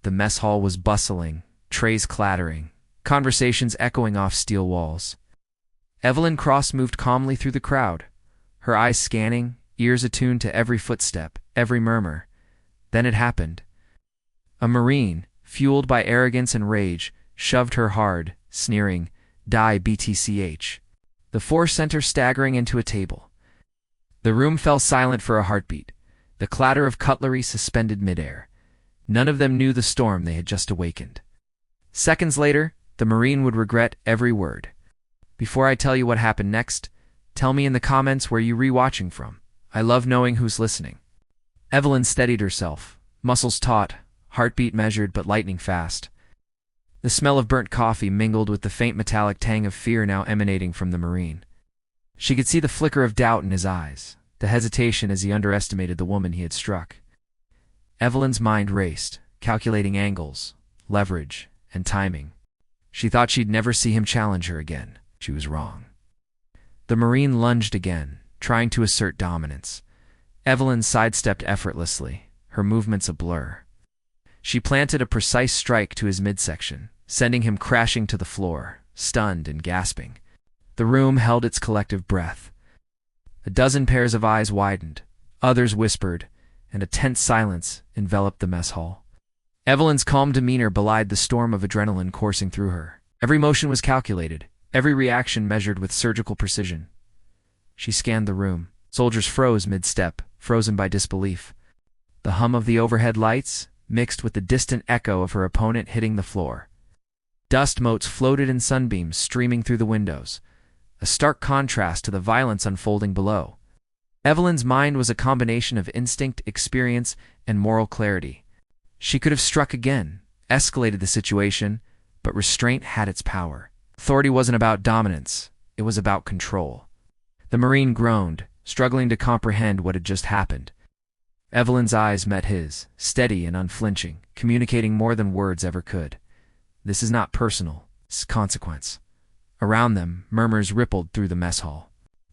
The mess hall was bustling, trays clattering, conversations echoing off steel walls. Evelyn Cross moved calmly through the crowd, her eyes scanning, ears attuned to every footstep, every murmur. Then it happened. A Marine, fueled by arrogance and rage, shoved her hard, sneering, "Die Btch." The four sent her staggering into a table. The room fell silent for a heartbeat, the clatter of cutlery suspended midair. None of them knew the storm they had just awakened. Seconds later, the Marine would regret every word. Before I tell you what happened next, tell me in the comments where you rewatching from. I love knowing who's listening. Evelyn steadied herself, muscles taut, heartbeat measured but lightning fast. The smell of burnt coffee mingled with the faint metallic tang of fear now emanating from the Marine. She could see the flicker of doubt in his eyes, the hesitation as he underestimated the woman he had struck. Evelyn's mind raced, calculating angles, leverage, and timing. She thought she'd never see him challenge her again. She was wrong. The Marine lunged again, trying to assert dominance. Evelyn sidestepped effortlessly, her movements a blur. She planted a precise strike to his midsection, sending him crashing to the floor, stunned and gasping. The room held its collective breath. A dozen pairs of eyes widened, others whispered, and a tense silence enveloped the mess hall. Evelyn's calm demeanor belied the storm of adrenaline coursing through her. Every motion was calculated, every reaction measured with surgical precision. She scanned the room. Soldiers froze mid-step, frozen by disbelief. The hum of the overhead lights mixed with the distant echo of her opponent hitting the floor. Dust motes floated in sunbeams streaming through the windows, a stark contrast to the violence unfolding below. Evelyn's mind was a combination of instinct, experience, and moral clarity. She could have struck again, escalated the situation, but restraint had its power. Authority wasn't about dominance, it was about control. The Marine groaned, struggling to comprehend what had just happened. Evelyn's eyes met his, steady and unflinching, communicating more than words ever could. This is not personal, it's consequence. Around them, murmurs rippled through the mess hall.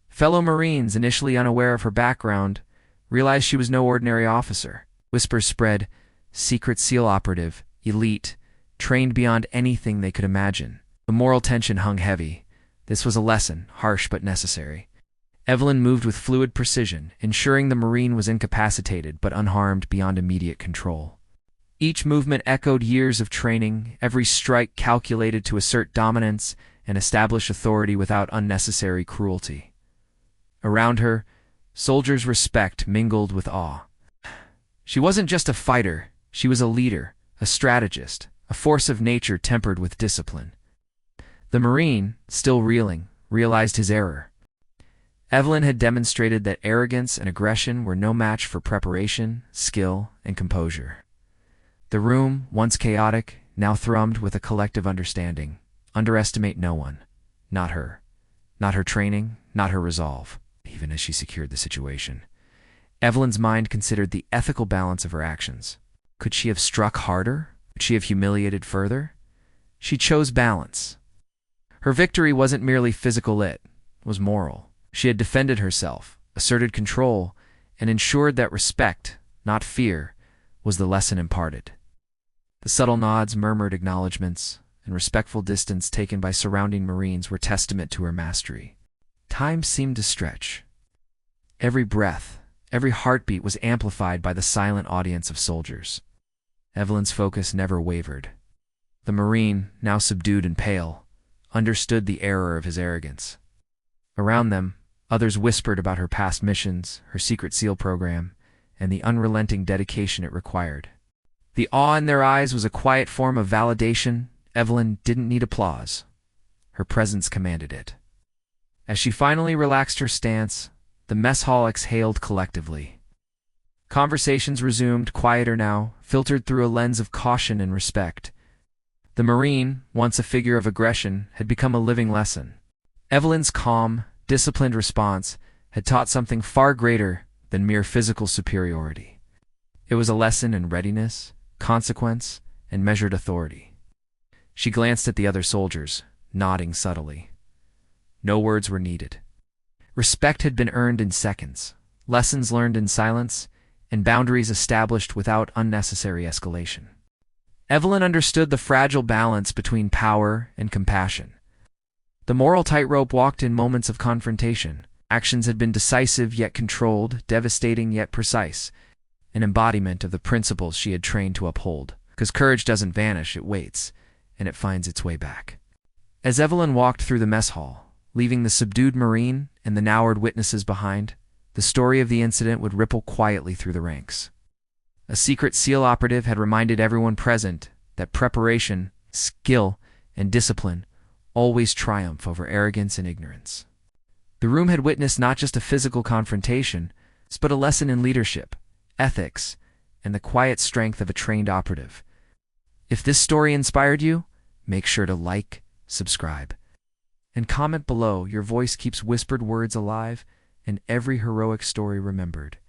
Fellow Marines, initially unaware of her background, realized she was no ordinary officer. Whispers spread, secret SEAL operative, elite, trained beyond anything they could imagine. The moral tension hung heavy. This was a lesson, harsh but necessary. Evelyn moved with fluid precision, ensuring the Marine was incapacitated but unharmed beyond immediate control. Each movement echoed years of training, every strike calculated to assert dominance and establish authority without unnecessary cruelty. Around her, soldiers' respect mingled with awe. She wasn't just a fighter, she was a leader, a strategist, a force of nature tempered with discipline. The Marine, still reeling, realized his error. Evelyn had demonstrated that arrogance and aggression were no match for preparation, skill, and composure. The room, once chaotic, now thrummed with a collective understanding. Underestimate no one. Not her. Not her training, not her resolve. Even as she secured the situation, Evelyn's mind considered the ethical balance of her actions. Could she have struck harder? Could she have humiliated further? She chose balance. Her victory wasn't merely physical, it was moral. She had defended herself, asserted control, and ensured that respect, not fear, was the lesson imparted. The subtle nods, murmured acknowledgments, and respectful distance taken by surrounding Marines were testament to her mastery. Time seemed to stretch. Every breath, every heartbeat was amplified by the silent audience of soldiers. Evelyn's focus never wavered. The Marine, now subdued and pale, understood the error of his arrogance. Around them, others whispered about her past missions, her secret SEAL program, and the unrelenting dedication it required. The awe in their eyes was a quiet form of validation. Evelyn didn't need applause. Her presence commanded it. As she finally relaxed her stance, the mess hall exhaled collectively. Conversations resumed, quieter now, filtered through a lens of caution and respect. The Marine, once a figure of aggression, had become a living lesson. Evelyn's calm, disciplined response had taught something far greater than mere physical superiority. It was a lesson in readiness, consequence, and measured authority. She glanced at the other soldiers, nodding subtly. No words were needed. Respect had been earned in seconds, lessons learned in silence, and boundaries established without unnecessary escalation. Evelyn understood the fragile balance between power and compassion. The moral tightrope walked in moments of confrontation. Actions had been decisive yet controlled, devastating yet precise, an embodiment of the principles she had trained to uphold. Because courage doesn't vanish, it waits, and it finds its way back. As Evelyn walked through the mess hall, leaving the subdued Marine and the now-ward witnesses behind, the story of the incident would ripple quietly through the ranks. A secret SEAL operative had reminded everyone present that preparation, skill, and discipline always triumph over arrogance and ignorance. The room had witnessed not just a physical confrontation, but a lesson in leadership, ethics, and the quiet strength of a trained operative. If this story inspired you, make sure to like, subscribe, and comment below. Your voice keeps whispered words alive and every heroic story remembered.